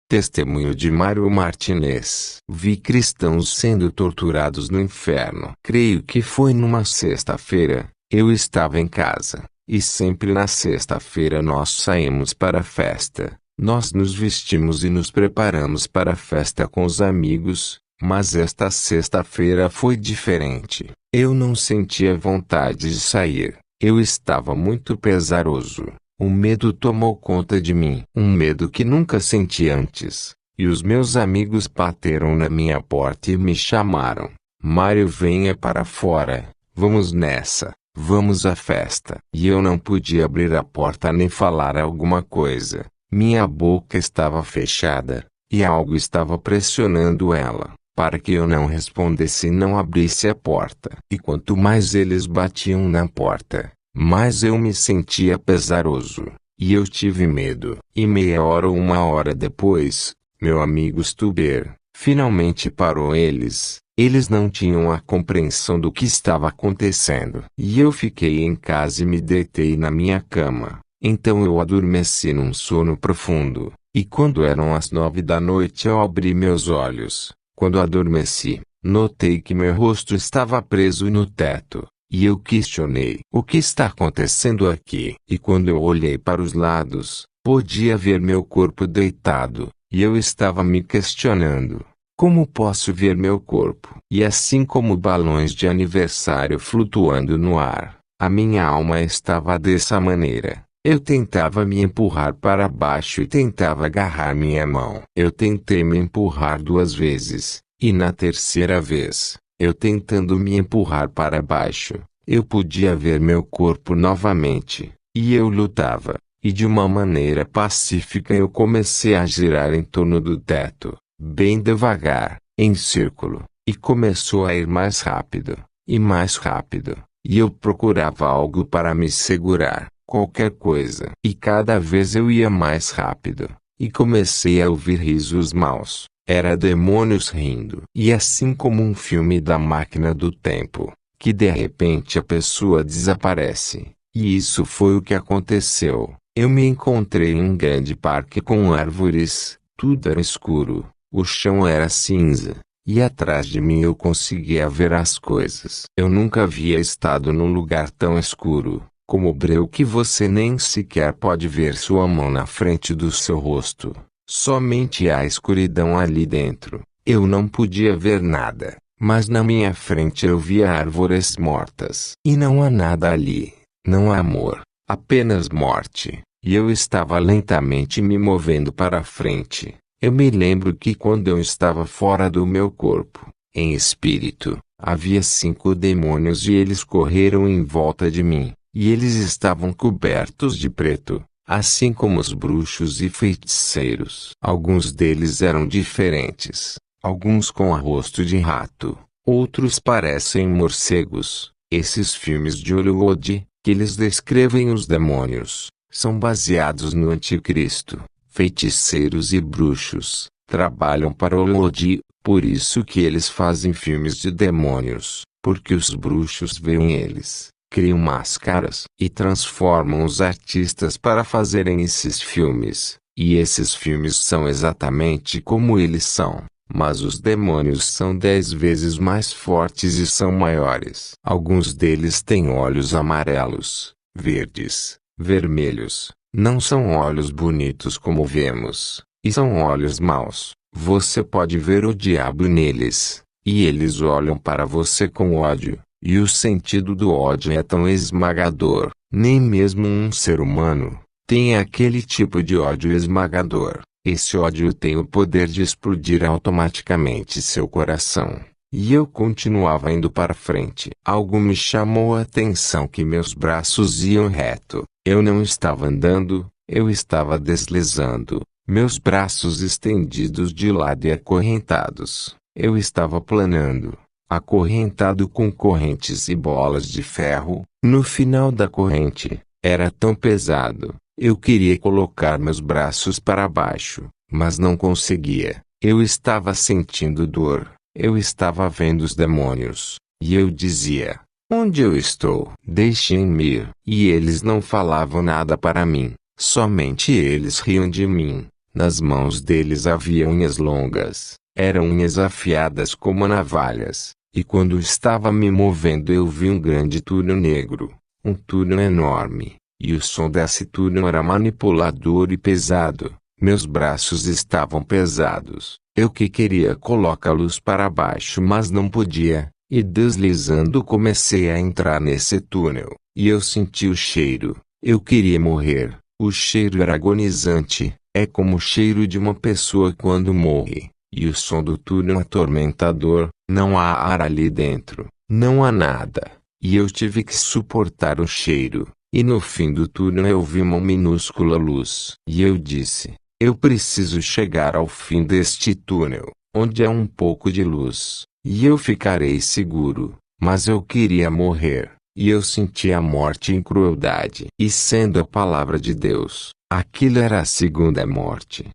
Testemunho de Mário Martinez. Vi cristãos sendo torturados no inferno. Creio que foi numa sexta-feira. Eu estava em casa, e sempre na sexta-feira nós saímos para a festa. Nós nos vestimos e nos preparamos para a festa com os amigos, mas esta sexta-feira foi diferente. Eu não sentia vontade de sair. Eu estava muito pesaroso. O medo tomou conta de mim. Um medo que nunca senti antes. E os meus amigos bateram na minha porta e me chamaram. Mário, venha para fora. Vamos nessa. Vamos à festa. E eu não podia abrir a porta nem falar alguma coisa. Minha boca estava fechada. E algo estava pressionando ela, para que eu não respondesse e não abrisse a porta. E quanto mais eles batiam na porta, mas eu me sentia pesaroso, e eu tive medo. E meia hora ou uma hora depois, meu amigo Stuber finalmente parou eles. Eles não tinham a compreensão do que estava acontecendo. E eu fiquei em casa e me deitei na minha cama. Então eu adormeci num sono profundo. E quando eram as 9 da noite eu abri meus olhos. Quando adormeci, notei que meu rosto estava preso no teto. E eu questionei: o que está acontecendo aqui? E quando eu olhei para os lados, podia ver meu corpo deitado. E eu estava me questionando: como posso ver meu corpo? E assim como balões de aniversário flutuando no ar, a minha alma estava dessa maneira. Eu tentava me empurrar para baixo e tentava agarrar minha mão. Eu tentei me empurrar 2 vezes, e na terceira vez, eu tentando me empurrar para baixo, eu podia ver meu corpo novamente, e eu lutava, e de uma maneira pacífica eu comecei a girar em torno do teto, bem devagar, em círculo, e começou a ir mais rápido, e eu procurava algo para me segurar, qualquer coisa. E cada vez eu ia mais rápido, e comecei a ouvir risos maus. Era demônios rindo. E assim como um filme da máquina do tempo, que de repente a pessoa desaparece. E isso foi o que aconteceu. Eu me encontrei em um grande parque com árvores, tudo era escuro, o chão era cinza, e atrás de mim eu conseguia ver as coisas. Eu nunca havia estado num lugar tão escuro, como o breu que você nem sequer pode ver sua mão na frente do seu rosto. Somente a escuridão ali dentro. Eu não podia ver nada, mas na minha frente eu via árvores mortas. E não há nada ali, não há amor, apenas morte. E eu estava lentamente me movendo para a frente. Eu me lembro que quando eu estava fora do meu corpo, em espírito, havia 5 demônios e eles correram em volta de mim, e eles estavam cobertos de preto. Assim como os bruxos e feiticeiros. Alguns deles eram diferentes. Alguns com rosto de rato. Outros parecem morcegos. Esses filmes de Hollywood, que eles descrevem os demônios, são baseados no anticristo. Feiticeiros e bruxos trabalham para Hollywood, por isso que eles fazem filmes de demônios, porque os bruxos veem eles, criam máscaras e transformam os artistas para fazerem esses filmes. E esses filmes são exatamente como eles são. Mas os demônios são 10 vezes mais fortes e são maiores. Alguns deles têm olhos amarelos, verdes, vermelhos. Não são olhos bonitos como vemos. E são olhos maus. Você pode ver o diabo neles. E eles olham para você com ódio. E o sentido do ódio é tão esmagador, nem mesmo um ser humano tem aquele tipo de ódio esmagador. Esse ódio tem o poder de explodir automaticamente seu coração. E eu continuava indo para frente. Algo me chamou a atenção que meus braços iam reto. Eu não estava andando, eu estava deslizando. Meus braços estendidos de lado e acorrentados. Eu estava planando, acorrentado com correntes e bolas de ferro. No final da corrente, era tão pesado, eu queria colocar meus braços para baixo, mas não conseguia. Eu estava sentindo dor, eu estava vendo os demônios, e eu dizia: onde eu estou? Deixem-me ir. E eles não falavam nada para mim, somente eles riam de mim. Nas mãos deles havia unhas longas, eram unhas afiadas como navalhas, e quando estava me movendo eu vi um grande túnel negro, um túnel enorme, e o som desse túnel era manipulador e pesado. Meus braços estavam pesados, eu que queria colocá-los para baixo mas não podia, e deslizando comecei a entrar nesse túnel, e eu senti o cheiro, eu queria morrer, o cheiro era agonizante, é como o cheiro de uma pessoa quando morre, e o som do túnel atormentador, não há ar ali dentro, não há nada, e eu tive que suportar o cheiro, e no fim do túnel eu vi uma minúscula luz, e eu disse: eu preciso chegar ao fim deste túnel, onde há um pouco de luz, e eu ficarei seguro. Mas eu queria morrer, e eu senti a morte em crueldade. E sendo a palavra de Deus, aquilo era a segunda morte.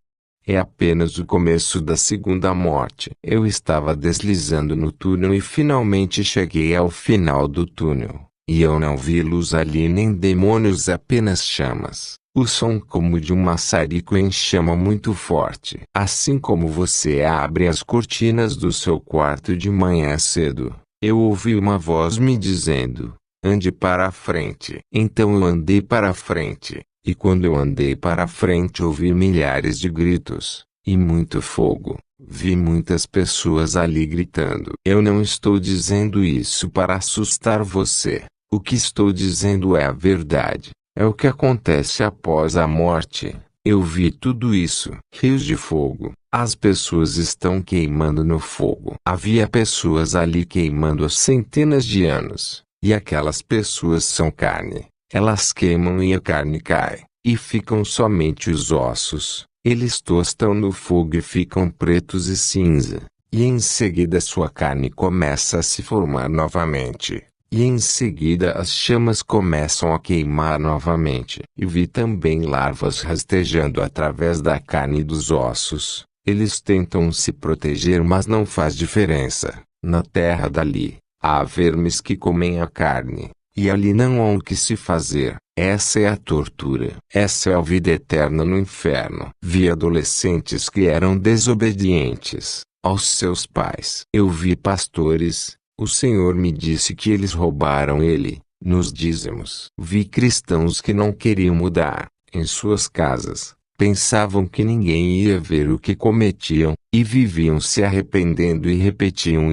É apenas o começo da segunda morte. Eu estava deslizando no túnel e finalmente cheguei ao final do túnel. E eu não vi luz ali nem demônios, apenas chamas. O som como de um maçarico em chama muito forte. Assim como você abre as cortinas do seu quarto de manhã cedo, eu ouvi uma voz me dizendo: ande para a frente. Então eu andei para a frente, e quando eu andei para a frente ouvi milhares de gritos, e muito fogo. Vi muitas pessoas ali gritando. Eu não estou dizendo isso para assustar você. O que estou dizendo é a verdade. É o que acontece após a morte. Eu vi tudo isso. Rios de fogo. As pessoas estão queimando no fogo. Havia pessoas ali queimando há centenas de anos. E aquelas pessoas são carne. Elas queimam e a carne cai. E ficam somente os ossos. Eles tostam no fogo e ficam pretos e cinza. E em seguida sua carne começa a se formar novamente. E em seguida as chamas começam a queimar novamente. E vi também larvas rastejando através da carne e dos ossos. Eles tentam se proteger mas não faz diferença. Na terra dali, há vermes que comem a carne. E ali não há o que se fazer. Essa é a tortura. Essa é a vida eterna no inferno. Vi adolescentes que eram desobedientes aos seus pais. Eu vi pastores. O Senhor me disse que eles roubaram ele, nos dízimos. Vi cristãos que não queriam mudar, em suas casas, pensavam que ninguém ia ver o que cometiam, e viviam se arrependendo e repetiam,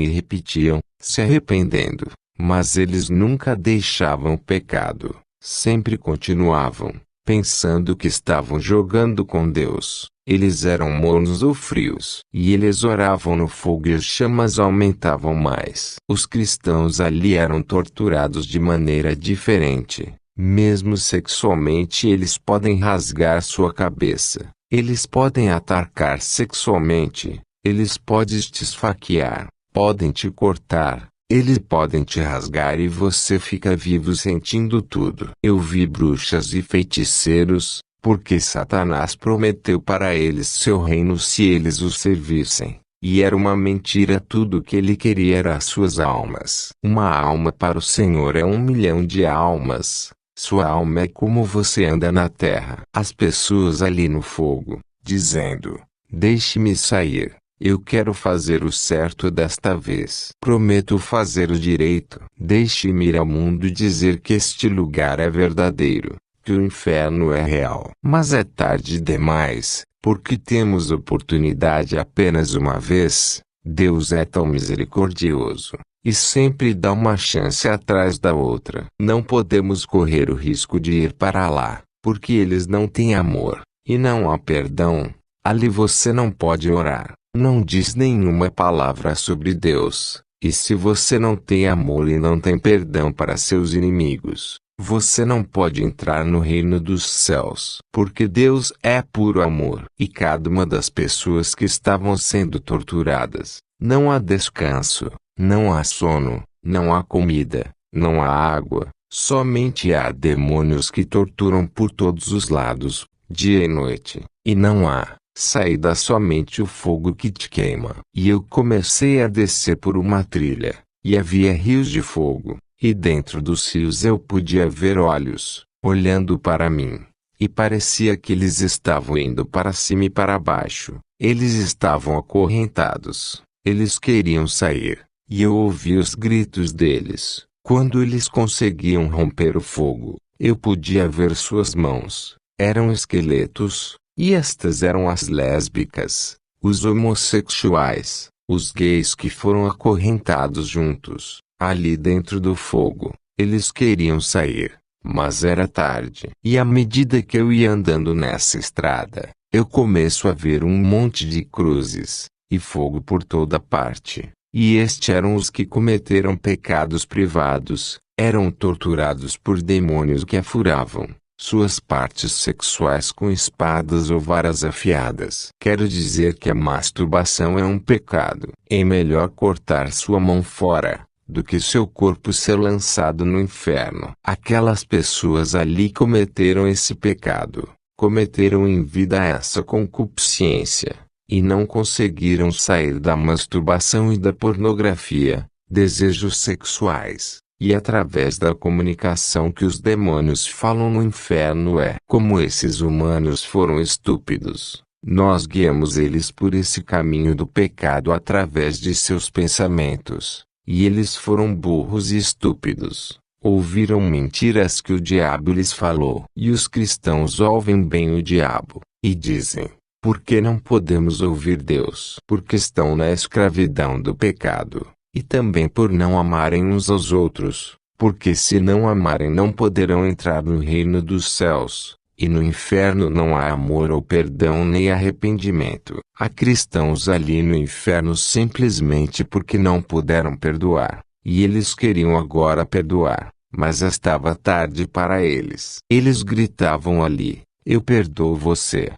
se arrependendo, mas eles nunca deixavam o pecado, sempre continuavam, pensando que estavam jogando com Deus. Eles eram mornos ou frios. E eles oravam no fogo e as chamas aumentavam mais. Os cristãos ali eram torturados de maneira diferente. Mesmo sexualmente eles podem rasgar sua cabeça. Eles podem atacar sexualmente. Eles podem te esfaquear. Podem te cortar. Eles podem te rasgar e você fica vivo sentindo tudo. Eu vi bruxas e feiticeiros. Porque Satanás prometeu para eles seu reino se eles o servissem. E era uma mentira, tudo que ele queria era as suas almas. Uma alma para o Senhor é 1 milhão de almas. Sua alma é como você anda na terra. As pessoas ali no fogo, dizendo: deixe-me sair. Eu quero fazer o certo desta vez. Prometo fazer o direito. Deixe-me ir ao mundo e dizer que este lugar é verdadeiro. Que o inferno é real. Mas é tarde demais, porque temos oportunidade apenas uma vez. Deus é tão misericordioso, e sempre dá uma chance atrás da outra. Não podemos correr o risco de ir para lá, porque eles não têm amor, e não há perdão. Ali você não pode orar, não diz nenhuma palavra sobre Deus, e se você não tem amor e não tem perdão para seus inimigos, você não pode entrar no reino dos céus. Porque Deus é puro amor. E cada uma das pessoas que estavam sendo torturadas, não há descanso, não há sono, não há comida, não há água. Somente há demônios que torturam por todos os lados, dia e noite. E não há saída, somente o fogo que te queima. E eu comecei a descer por uma trilha, e havia rios de fogo. E dentro dos rios eu podia ver olhos, olhando para mim. e parecia que eles estavam indo para cima e para baixo. Eles estavam acorrentados. Eles queriam sair, e eu ouvi os gritos deles. Quando eles conseguiam romper o fogo, eu podia ver suas mãos. Eram esqueletos, e estas eram as lésbicas, os homossexuais, os gays que foram acorrentados juntos, ali dentro do fogo. Eles queriam sair, mas era tarde. E à medida que eu ia andando nessa estrada, eu começo a ver um monte de cruzes, e fogo por toda parte. E estes eram os que cometeram pecados privados, eram torturados por demônios que afuravam suas partes sexuais com espadas ou varas afiadas. Quero dizer que a masturbação é um pecado. É melhor cortar sua mão fora do que seu corpo ser lançado no inferno. Aquelas pessoas ali cometeram esse pecado, cometeram em vida essa concupiscência, e não conseguiram sair da masturbação e da pornografia, desejos sexuais, e através da comunicação que os demônios falam no inferno como esses humanos foram estúpidos. Nós guiamos eles por esse caminho do pecado através de seus pensamentos. E eles foram burros e estúpidos. Ouviram mentiras que o diabo lhes falou. E os cristãos ouvem bem o diabo, e dizem: por que não podemos ouvir Deus? Porque estão na escravidão do pecado, e também por não amarem uns aos outros, porque se não amarem não poderão entrar no reino dos céus. E no inferno não há amor ou perdão nem arrependimento. Há cristãos ali no inferno simplesmente porque não puderam perdoar. E eles queriam agora perdoar, mas estava tarde para eles. Eles gritavam ali: eu perdoo você.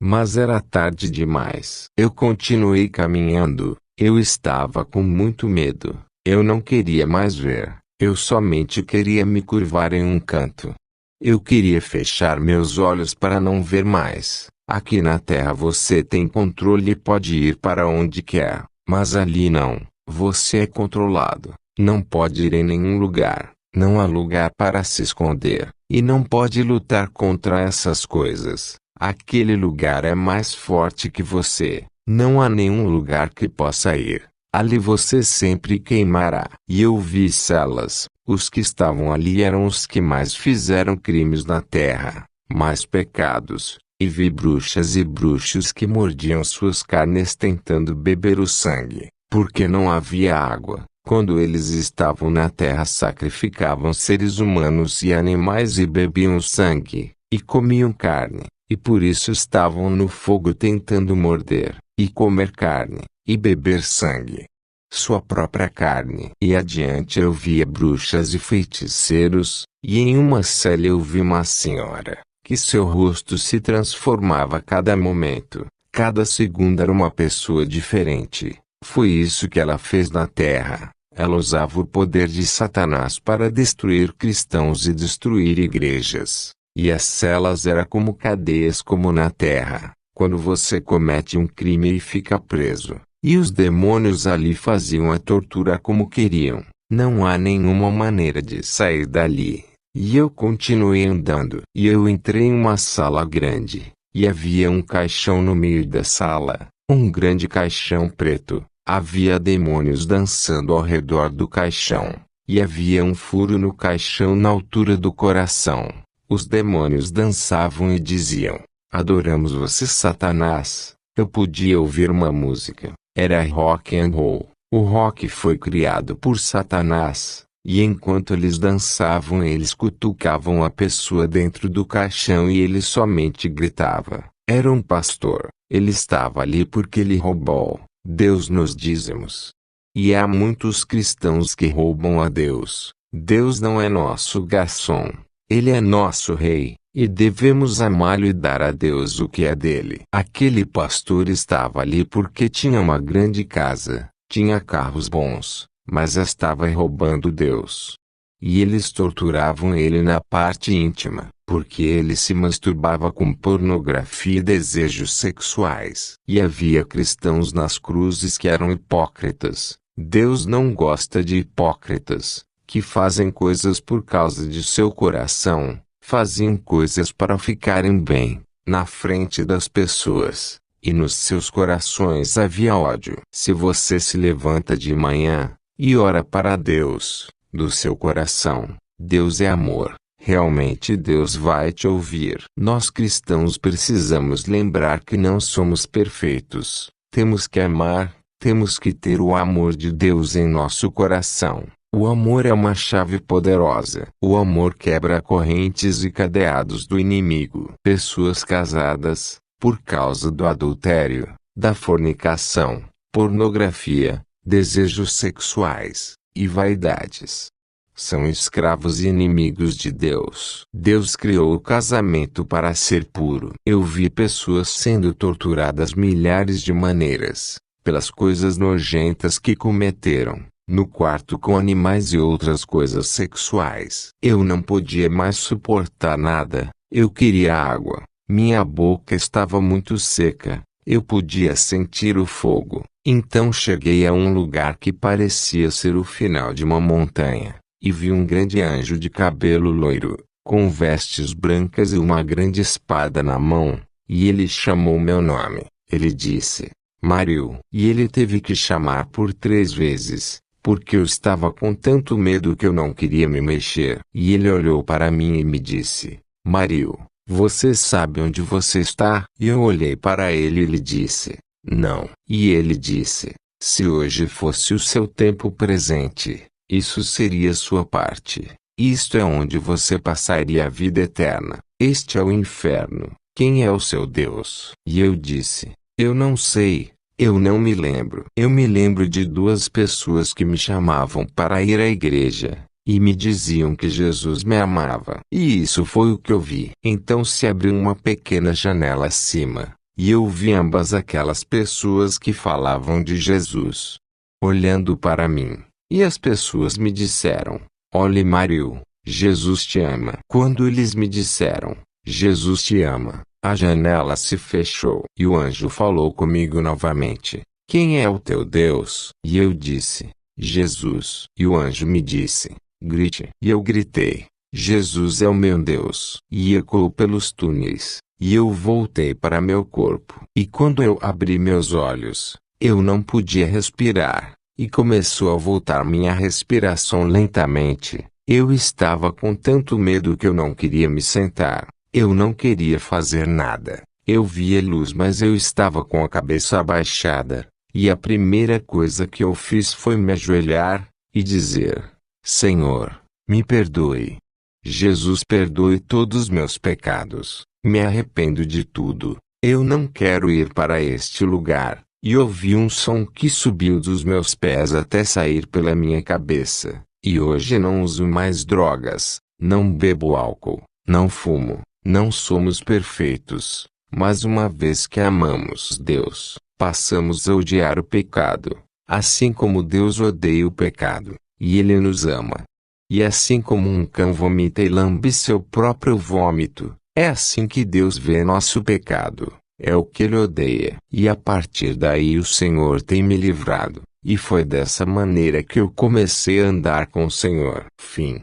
Mas era tarde demais. Eu continuei caminhando. Eu estava com muito medo. Eu não queria mais ver. Eu somente queria me curvar em um canto. Eu queria fechar meus olhos para não ver mais. Aqui na Terra você tem controle e pode ir para onde quer, mas ali não. Você é controlado. Não pode ir em nenhum lugar. Não há lugar para se esconder. E não pode lutar contra essas coisas. Aquele lugar é mais forte que você. Não há nenhum lugar que possa ir. Ali você sempre queimará. E eu vi celas. Os que estavam ali eram os que mais fizeram crimes na terra, mais pecados, e vi bruxas e bruxos que mordiam suas carnes tentando beber o sangue, porque não havia água. Quando eles estavam na terra sacrificavam seres humanos e animais e bebiam sangue, e comiam carne, e por isso estavam no fogo tentando morder, e comer carne, e beber sangue. Sua própria carne. E adiante eu via bruxas e feiticeiros, e em uma cela eu vi uma senhora, que seu rosto se transformava a cada momento, cada segundo era uma pessoa diferente. Foi isso que ela fez na terra. Ela usava o poder de Satanás para destruir cristãos e destruir igrejas. E as celas eram como cadeias como na terra, quando você comete um crime e fica preso. E os demônios ali faziam a tortura como queriam. Não há nenhuma maneira de sair dali. E eu continuei andando. E eu entrei em uma sala grande. E havia um caixão no meio da sala. Um grande caixão preto. Havia demônios dançando ao redor do caixão. E havia um furo no caixão na altura do coração. Os demônios dançavam e diziam: adoramos você, Satanás. Eu podia ouvir uma música. Era rock and roll. O rock foi criado por Satanás, e enquanto eles dançavam eles cutucavam a pessoa dentro do caixão e ele somente gritava. Era um pastor. Ele estava ali porque ele roubou Deus nos dízimos. E há muitos cristãos que roubam a Deus. Deus não é nosso garçom. Ele é nosso rei. E devemos amá-lo e dar a Deus o que é dele. Aquele pastor estava ali porque tinha uma grande casa, tinha carros bons, mas estava roubando Deus. E eles torturavam ele na parte íntima, porque ele se masturbava com pornografia e desejos sexuais. E havia cristãos nas cruzes que eram hipócritas. Deus não gosta de hipócritas, que fazem coisas por causa de seu coração. Faziam coisas para ficarem bem, na frente das pessoas, e nos seus corações havia ódio. Se você se levanta de manhã, e ora para Deus, do seu coração, Deus é amor, realmente Deus vai te ouvir. Nós cristãos precisamos lembrar que não somos perfeitos, temos que amar, temos que ter o amor de Deus em nosso coração. O amor é uma chave poderosa. O amor quebra correntes e cadeados do inimigo. Pessoas casadas, por causa do adultério, da fornicação, pornografia, desejos sexuais e vaidades, são escravos e inimigos de Deus. Deus criou o casamento para ser puro. Eu vi pessoas sendo torturadas milhares de maneiras, pelas coisas nojentas que cometeram, no quarto com animais e outras coisas sexuais. Eu não podia mais suportar nada, eu queria água, minha boca estava muito seca, eu podia sentir o fogo. Então cheguei a um lugar que parecia ser o final de uma montanha, e vi um grande anjo de cabelo loiro, com vestes brancas e uma grande espada na mão, e ele chamou meu nome. Ele disse, Mário. E ele teve que chamar por 3 vezes, porque eu estava com tanto medo que eu não queria me mexer. E ele olhou para mim e me disse, Mário, você sabe onde você está? E eu olhei para ele e ele disse, não. E ele disse, se hoje fosse o seu tempo presente, isso seria sua parte. Isto é onde você passaria a vida eterna. Este é o inferno. Quem é o seu Deus? E eu disse, eu não sei, eu não me lembro. Eu me lembro de 2 pessoas que me chamavam para ir à igreja, e me diziam que Jesus me amava. E isso foi o que eu vi. Então se abriu uma pequena janela acima, e eu vi ambas aquelas pessoas que falavam de Jesus, olhando para mim. E as pessoas me disseram, olhe Mário, Jesus te ama. Quando eles me disseram, Jesus te ama, a janela se fechou. E o anjo falou comigo novamente, quem é o teu Deus? E eu disse, Jesus. E o anjo me disse, grite. E eu gritei, Jesus é o meu Deus. E ecoou pelos túneis, e eu voltei para meu corpo. E quando eu abri meus olhos, eu não podia respirar, e começou a voltar minha respiração lentamente. Eu estava com tanto medo que eu não queria me sentar, eu não queria fazer nada. Eu via luz, mas eu estava com a cabeça abaixada, e a primeira coisa que eu fiz foi me ajoelhar e dizer, Senhor, me perdoe. Jesus, perdoe todos os meus pecados. Me arrependo de tudo. Eu não quero ir para este lugar. E ouvi um som que subiu dos meus pés até sair pela minha cabeça. E hoje não uso mais drogas, não bebo álcool, não fumo. Não somos perfeitos, mas uma vez que amamos Deus, passamos a odiar o pecado, assim como Deus odeia o pecado, e Ele nos ama. E assim como um cão vomita e lambe seu próprio vômito, é assim que Deus vê nosso pecado, é o que Ele odeia. E a partir daí o Senhor tem me livrado, e foi dessa maneira que eu comecei a andar com o Senhor. Fim.